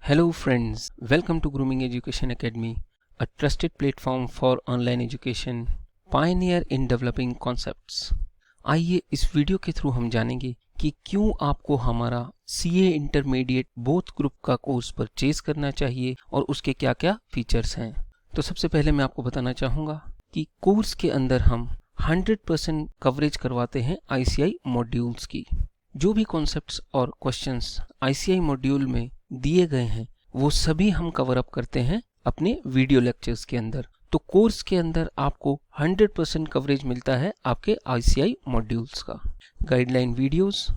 Hello friends, welcome to Grooming Education Academy, a trusted platform for online education, pioneer in developing concepts. आइए इस video के through हम जानेंगे कि क्यों आपको हमारा CA इंटरमीडिएट बोथ ग्रुप का कोर्स परचेज करना चाहिए और उसके क्या क्या फीचर्स हैं। तो सबसे पहले मैं आपको बताना चाहूँगा कि कोर्स के अंदर हम 100% कवरेज करवाते हैं ICI मॉड्यूल्स की। जो भी कॉन्सेप्ट्स और क्वेश्चंस ICI मॉड्यूल में दिए गए हैं वो सभी हम कवर अप करते हैं अपने वीडियो लेक्चर्स के अंदर। तो कोर्स के अंदर आपको 100% कवरेज मिलता है आपके ICI मॉड्यूल्स का। गाइडलाइन वीडियोस,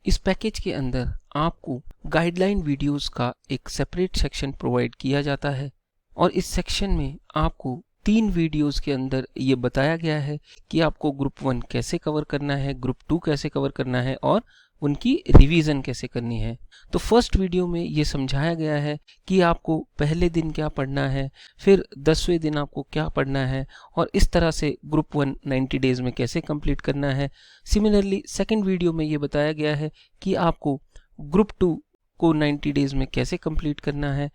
इस पैकेज के अंदर आपको गाइडलाइन वीडियोस का एक सेपरेट सेक्शन प्रोवाइड किया जाता है और इस सेक्शन में आपको 3 वीडियोस के अंदर ये बताया गया है कि आपको ग्रुप 1 कैसे कवर करना है, ग्रुप 2 कैसे कवर करना है और उनकी रिवीजन कैसे करनी है। तो फर्स्ट वीडियो में ये समझाया गया है कि आपको पहले दिन क्या पढ़ना है, फिर 10वें दिन आपको क्या पढ़ना है और इस तरह से ग्रुप 1 90 डेज में कैसे कंप्लीट करना है। सिमिलरली सेकंड वीडियो में ये बताया गया है कि आपको ग्रुप 2 को 90 डेज में कैसे कंप्लीट करना है।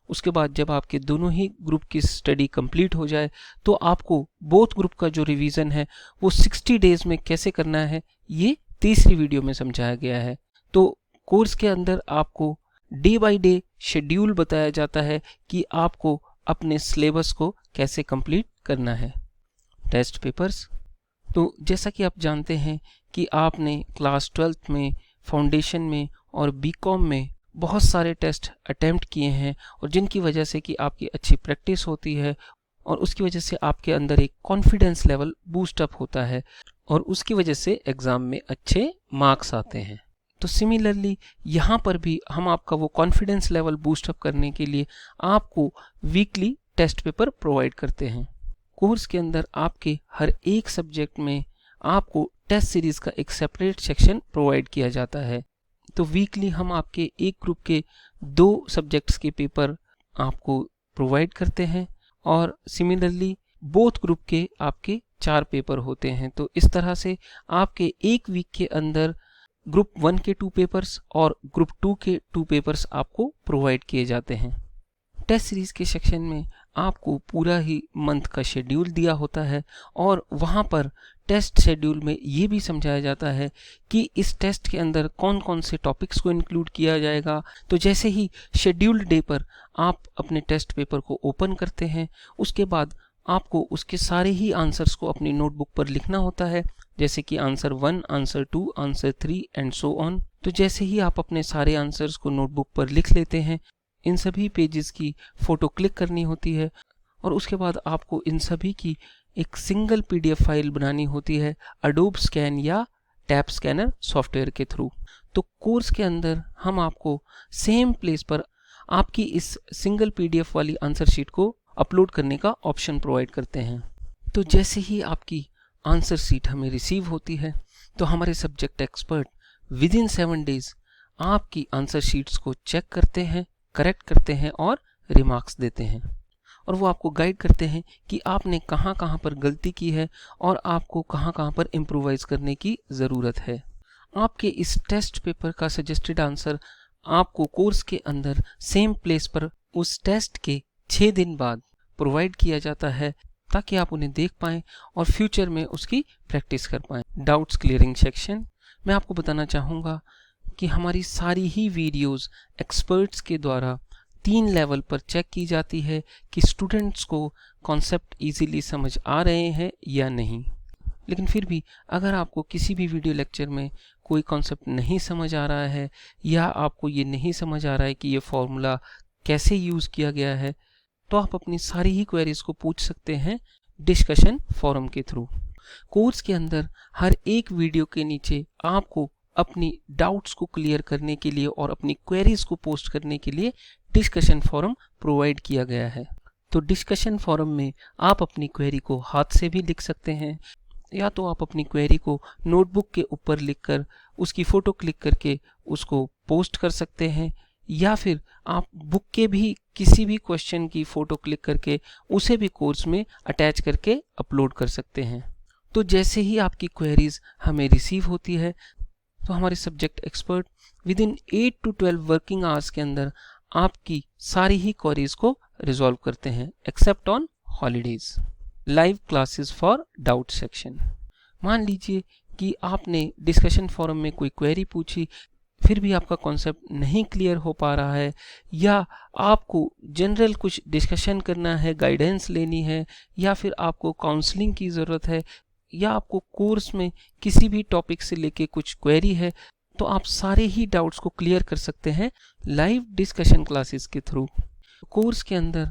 उसके बाद जब आपके दोनों ही ग्रुप की स्टडी कंप्लीट हो जाए तो आपको बोथ ग्रुप का जो रिवीजन है वो 60 डेज में कैसे करना है, ये तीसरी वीडियो में समझाया गया है। तो कोर्स के अंदर आपको डे बाय डे शेड्यूल बताया जाता है कि आपको अपने सिलेबस को कैसे कंप्लीट करना है। टेस्ट पेपर्स, तो जैसा कि आप जानते हैं कि आपने क्लास 12th में, फाउंडेशन में और BCom में बहुत सारे टेस्ट अटेम्प्ट किए हैं और जिनकी वजह से कि आपकी अच्छी प्रैक्टिस होती है और उसकी वजह से आपके अंदर एक कॉन्फिडेंस लेवल बूस्ट अप होता है और उसकी वजह से एग्ज़ाम में अच्छे मार्क्स आते हैं। तो सिमिलरली यहाँ पर भी हम आपका वो कॉन्फिडेंस लेवल बूस्ट अप करने के लिए आपको वीकली टेस्ट पेपर प्रोवाइड करते हैं। कोर्स के अंदर आपके हर एक सब्जेक्ट में आपको टेस्ट सीरीज़ का एक सेपरेट सेक्शन प्रोवाइड किया जाता है। तो वीकली हम आपके एक ग्रुप के 2 सब्जेक्ट्स के पेपर आपको प्रोवाइड करते हैं और सिमिलरली बोथ ग्रुप के आपके 4 पेपर होते हैं। तो इस तरह से आपके एक वीक के अंदर ग्रुप 1 के 2 पेपर्स और ग्रुप 2 के 2 पेपर्स आपको प्रोवाइड किए जाते हैं। टेस्ट सीरीज़ के सेक्शन में आपको पूरा ही मंथ का शेड्यूल दिया होता है और वहाँ पर टेस्ट शेड्यूल में ये भी समझाया जाता है कि इस टेस्ट के अंदर कौन कौन से टॉपिक्स को इंक्लूड किया जाएगा। तो जैसे ही शेड्यूल्ड डे पर आप अपने टेस्ट पेपर को ओपन करते हैं उसके बाद आपको उसके सारे ही आंसर्स को अपनी नोटबुक पर लिखना होता है, जैसे कि answer 1, answer 2, answer 3 and so on. तो जैसे ही आप अपने सारे आंसर्स को नोटबुक पर लिख लेते हैं, इन सभी पेजेस की फ़ोटो क्लिक करनी होती है और उसके बाद आपको इन सभी की एक सिंगल PDF फाइल बनानी होती है अडोब स्कैन या टैब स्कैनर सॉफ्टवेयर के थ्रू। तो कोर्स के अंदर हम आपको सेम प्लेस पर आपकी इस सिंगल PDF वाली आंसर शीट को अपलोड करने का ऑप्शन प्रोवाइड करते हैं। तो जैसे ही आपकी आंसर शीट हमें रिसीव होती है तो हमारे सब्जेक्ट एक्सपर्ट विदिन 7 डेज आपकी आंसर शीट्स को चेक करते हैं, करेक्ट करते हैं और रिमार्क्स देते हैं और वो आपको गाइड करते हैं कि आपने कहाँ कहाँ पर गलती की है और आपको कहाँ कहाँ पर इम्प्रोवाइज़ करने की ज़रूरत है। आपके इस टेस्ट पेपर का सजेस्टेड आंसर आपको कोर्स के अंदर सेम प्लेस पर उस टेस्ट के 6 दिन बाद प्रोवाइड किया जाता है ताकि आप उन्हें देख पाएँ और फ्यूचर में उसकी प्रैक्टिस कर पाएँ। डाउट्स क्लियरिंग सेक्शन, मैं आपको बताना चाहूँगा कि हमारी सारी ही वीडियोस एक्सपर्ट्स के द्वारा 3 लेवल पर चेक की जाती है कि स्टूडेंट्स को कॉन्सेप्ट इजीली समझ आ रहे हैं या नहीं। लेकिन फिर भी अगर आपको किसी भी वीडियो लेक्चर में कोई कॉन्सेप्ट नहीं समझ आ रहा है या आपको ये नहीं समझ आ रहा है कि ये फॉर्मूला कैसे यूज़ किया गया है, तो आप अपनी सारी ही क्वेरीज को पूछ सकते हैं डिस्कशन फोरम के थ्रू। कोर्स के अंदर हर एक वीडियो के नीचे आपको अपनी डाउट्स को क्लियर करने के लिए और अपनी क्वेरीज को पोस्ट करने के लिए डिस्कशन फोरम प्रोवाइड किया गया है। तो डिस्कशन फोरम में आप अपनी क्वेरी को हाथ से भी लिख सकते हैं या तो आप अपनी क्वेरी को नोटबुक के ऊपर लिखकर उसकी फ़ोटो क्लिक करके उसको पोस्ट कर सकते हैं या फिर आप बुक के भी किसी भी क्वेश्चन की फ़ोटो क्लिक करके उसे भी कोर्स में अटैच करके अपलोड कर सकते हैं। तो जैसे ही आपकी क्वेरीज हमें रिसीव होती है तो हमारे subject expert within 8 to 12 working hours के अंदर आपकी सारी ही क्वेरीज को रिजॉल्व करते हैं except on holidays. Live classes for doubt section. मान लीजिए कि आपने डिस्कशन फोरम में कोई क्वेरी पूछी, फिर भी आपका कॉन्सेप्ट नहीं क्लियर हो पा रहा है, या आपको जनरल कुछ डिस्कशन करना है, गाइडेंस लेनी है, या फिर आपको काउंसलिंग की ज़रूरत है, या आपको कोर्स में किसी भी टॉपिक से लेके कुछ क्वेरी है, तो आप सारे ही डाउट्स को क्लियर कर सकते हैं लाइव डिस्कशन क्लासेस के थ्रू। कोर्स के अंदर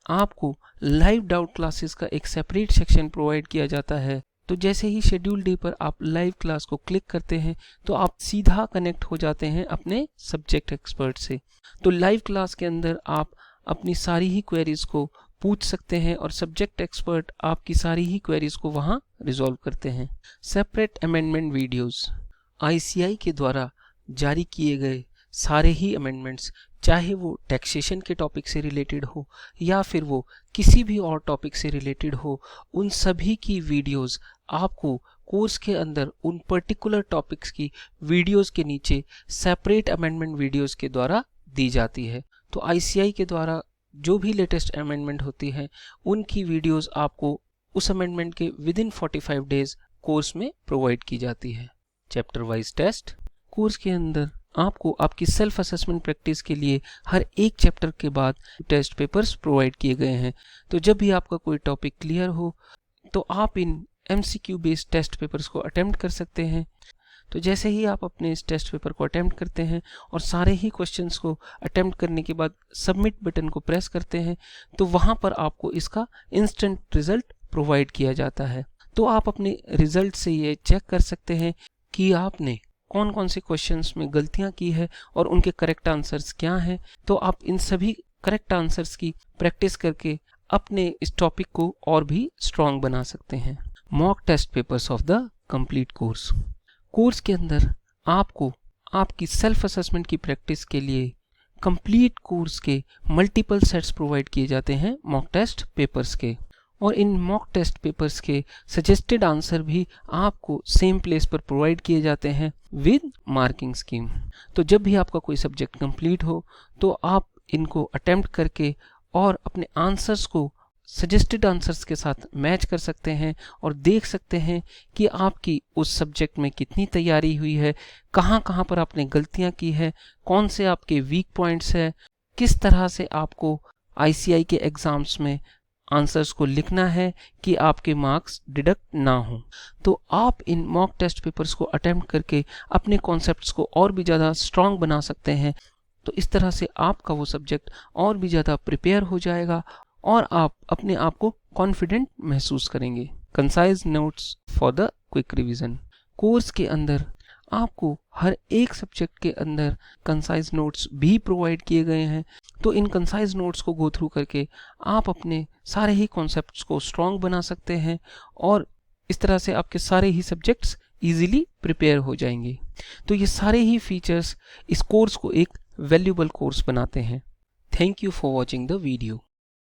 आपको लाइव डाउट क्लासेस का एक सेपरेट सेक्शन प्रोवाइड किया जाता है। तो जैसे ही शेड्यूल डे पर आप लाइव क्लास को क्लिक करते हैं तो आप सीधा कनेक्ट हो जाते हैं अपने सब्जेक्ट एक्सपर्ट से। तो लाइव क्लास के अंदर आप अपनी सारी ही क्वेरीज को पूछ सकते हैं और सब्जेक्ट एक्सपर्ट आपकी सारी ही क्वेरीज को वहां रिजॉल्व करते हैं। Separate amendment videos. ICI के द्वारा जारी किए गए सारे ही अमेंडमेंट्स, चाहे वो टैक्सेशन के टॉपिक से रिलेटेड हो या फिर वो किसी भी और टॉपिक से रिलेटेड हो, उन सभी की वीडियोस आपको कोर्स के अंदर उन पर्टिकुलर टॉपिक्स की वीडियोस के नीचे सेपरेट अमेंडमेंट वीडियोस के द्वारा दी जाती है। तो ICI के द्वारा जो भी लेटेस्ट अमेंडमेंट होती है उनकी वीडियोस आपको उस अमेंडमेंट के विद इन 45 डेज कोर्स में प्रोवाइड की जाती है। Chapter wise test. कोर्स के अंदर आपको आपकी सेल्फ असेसमेंट प्रैक्टिस के लिए हर एक चैप्टर के बाद टेस्ट पेपर्स प्रोवाइड किए गए हैं। तो जब भी आपका कोई टॉपिक क्लियर हो तो आप इन MCQ बेस्ड टेस्ट पेपर्स को अटेम्प्ट कर सकते हैं। तो जैसे ही आप अपने इस टेस्ट पेपर को अटेम्प्ट करते हैं और सारे ही क्वेश्चंस को अटेम्प्ट करने के बाद सबमिट बटन को प्रेस करते हैं तो वहां पर आपको इसका इंस्टेंट रिजल्ट प्रोवाइड किया जाता है। तो आप अपने रिजल्ट से ये चेक कर सकते हैं कि आपने कौन कौन से क्वेश्चंस में गलतियां की है और उनके करेक्ट आंसर्स क्या हैं। तो आप इन सभी करेक्ट आंसर्स की प्रैक्टिस करके अपने इस टॉपिक को और भी स्ट्रॉन्ग बना सकते हैं। Mock test papers of the complete course. Course के अंदर आपको आपकी सेल्फ असेसमेंट की प्रैक्टिस के लिए कंप्लीट कोर्स के मल्टीपल सेट्स प्रोवाइड किए जाते हैं मॉक टेस्ट पेपर्स के, और इन मॉक टेस्ट पेपर्स के सजेस्टेड आंसर भी आपको सेम प्लेस पर प्रोवाइड किए जाते हैं विद मार्किंग स्कीम। तो जब भी आपका कोई सब्जेक्ट कंप्लीट हो तो आप इनको अटेम्प्ट करके और अपने आंसर्स को सजेस्टेड आंसर्स के साथ मैच कर सकते हैं और देख सकते हैं कि आपकी उस सब्जेक्ट में कितनी तैयारी हुई है, कहाँ कहाँ पर आपने गलतियाँ की है, कौन से आपके वीक पॉइंट्स है, किस तरह से आपको ICI के एग्ज़ाम्स में आंसर्स को लिखना है कि आपके मार्क्स डिडक्ट ना हो। तो आप इन मॉक टेस्ट पेपर्स को अटेम्प्ट करके अपने कॉन्सेप्ट्स को और भी ज़्यादा स्ट्रॉन्ग बना सकते हैं। तो इस तरह से आपका वो सब्जेक्ट और भी ज़्यादा प्रिपेयर हो जाएगा और आप अपने आप को कॉन्फिडेंट महसूस करेंगे। Concise notes for the quick revision. Course के अंदर आपको हर एक सब्जेक्ट के अंदर कंसाइज नोट्स भी प्रोवाइड किए गए हैं। तो इन कंसाइज नोट्स को गो थ्रू करके आप अपने सारे ही कॉन्सेप्ट्स को स्ट्रॉन्ग बना सकते हैं और इस तरह से आपके सारे ही सब्जेक्ट्स इजीली प्रिपेयर हो जाएंगे। तो ये सारे ही फीचर्स इस कोर्स को एक वैल्यूएबल कोर्स बनाते हैं। Thank you for watching the video.